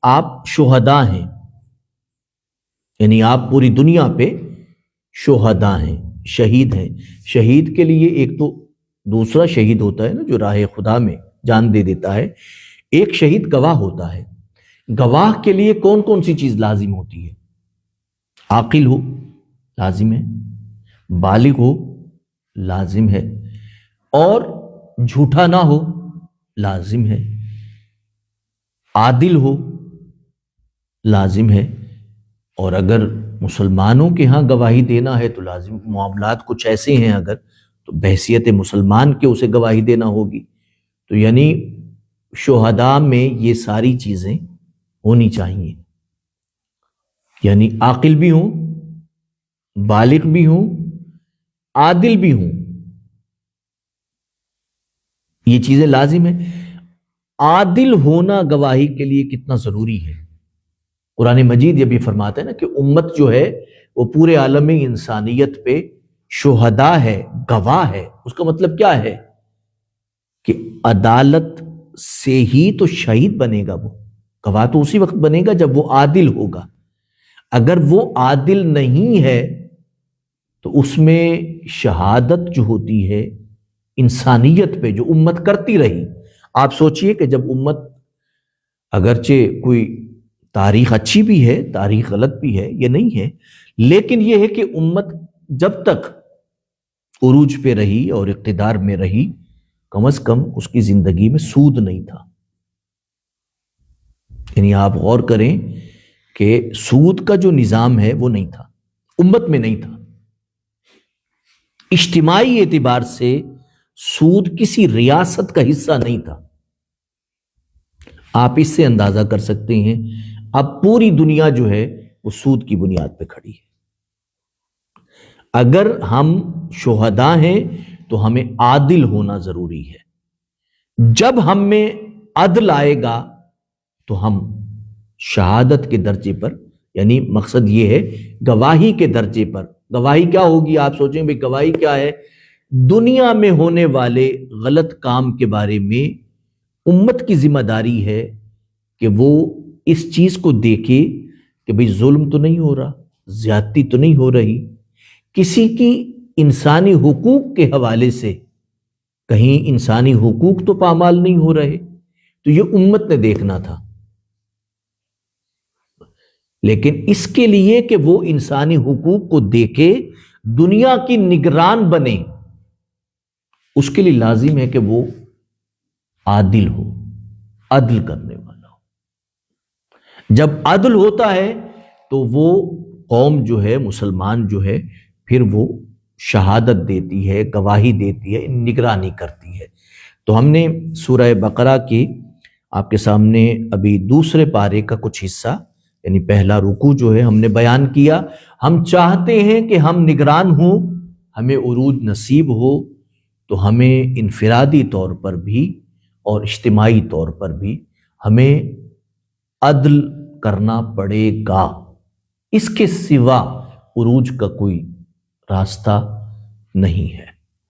آپ شہداء ہیں، یعنی آپ پوری دنیا پہ شہداء ہیں، شہید ہیں۔ شہید کے لیے ایک تو دوسرا شہید ہوتا ہے نا جو راہ خدا میں جان دے دیتا ہے، ایک شہید گواہ ہوتا ہے۔ گواہ کے لیے کون کون سی چیز لازم ہوتی ہے؟ عاقل ہو لازم ہے، بالغ ہو لازم ہے، اور جھوٹا نہ ہو لازم ہے، عادل ہو لازم ہے۔ اور اگر مسلمانوں کے ہاں گواہی دینا ہے تو لازم معاملات کچھ ایسے ہیں اگر تو بحیثیت مسلمان کے اسے گواہی دینا ہوگی۔ تو یعنی شہداء میں یہ ساری چیزیں ہونی چاہیے، یعنی عاقل بھی ہوں، بالغ بھی ہوں، عادل بھی ہوں، یہ چیزیں لازم ہیں۔ عادل ہونا گواہی کے لیے کتنا ضروری ہے؟ قرآن مجید یہ بھی فرماتا ہے نا کہ امت جو ہے وہ پورے عالم انسانیت پہ شہداء ہے، گواہ ہے۔ اس کا مطلب کیا ہے کہ عدالت سے ہی تو شہید بنے گا، وہ گواہ تو اسی وقت بنے گا جب وہ عادل ہوگا۔ اگر وہ عادل نہیں ہے تو اس میں شہادت جو ہوتی ہے انسانیت پہ جو امت کرتی رہی، آپ سوچئے کہ جب امت اگرچہ کوئی تاریخ اچھی بھی ہے، تاریخ غلط بھی ہے، یہ نہیں ہے، لیکن یہ ہے کہ امت جب تک عروج پہ رہی اور اقتدار میں رہی، کم از کم اس کی زندگی میں سود نہیں تھا۔ یعنی آپ غور کریں کہ سود کا جو نظام ہے وہ نہیں تھا، امت میں نہیں تھا۔ اجتماعی اعتبار سے سود کسی ریاست کا حصہ نہیں تھا۔ آپ اس سے اندازہ کر سکتے ہیں اب پوری دنیا جو ہے وہ سود کی بنیاد پہ کھڑی ہے۔ اگر ہم شہداء ہیں تو ہمیں عادل ہونا ضروری ہے۔ جب ہم میں عدل آئے گا تو ہم شہادت کے درجے پر، یعنی مقصد یہ ہے گواہی کے درجے پر۔ گواہی کیا ہوگی؟ آپ سوچیں بھئی گواہی کیا ہے؟ دنیا میں ہونے والے غلط کام کے بارے میں امت کی ذمہ داری ہے کہ وہ اس چیز کو دیکھے کہ بھئی ظلم تو نہیں ہو رہا، زیادتی تو نہیں ہو رہی، کسی کی انسانی حقوق کے حوالے سے کہیں انسانی حقوق تو پامال نہیں ہو رہے، تو یہ امت نے دیکھنا تھا۔ لیکن اس کے لیے کہ وہ انسانی حقوق کو دیکھے، دنیا کی نگران بنے، اس کے لیے لازم ہے کہ وہ عادل ہو، عدل کرنے والا ہو۔ جب عدل ہوتا ہے تو وہ قوم جو ہے، مسلمان جو ہے، پھر وہ شہادت دیتی ہے، گواہی دیتی ہے، نگرانی کرتی ہے۔ تو ہم نے سورہ بقرہ کی آپ کے سامنے ابھی دوسرے پارے کا کچھ حصہ، یعنی پہلا رکوع جو ہے ہم نے بیان کیا۔ ہم چاہتے ہیں کہ ہم نگران ہوں، ہمیں عروج نصیب ہو، تو ہمیں انفرادی طور پر بھی اور اجتماعی طور پر بھی ہمیں عدل کرنا پڑے گا۔ اس کے سوا عروج کا کوئی راستہ نہیں ہے۔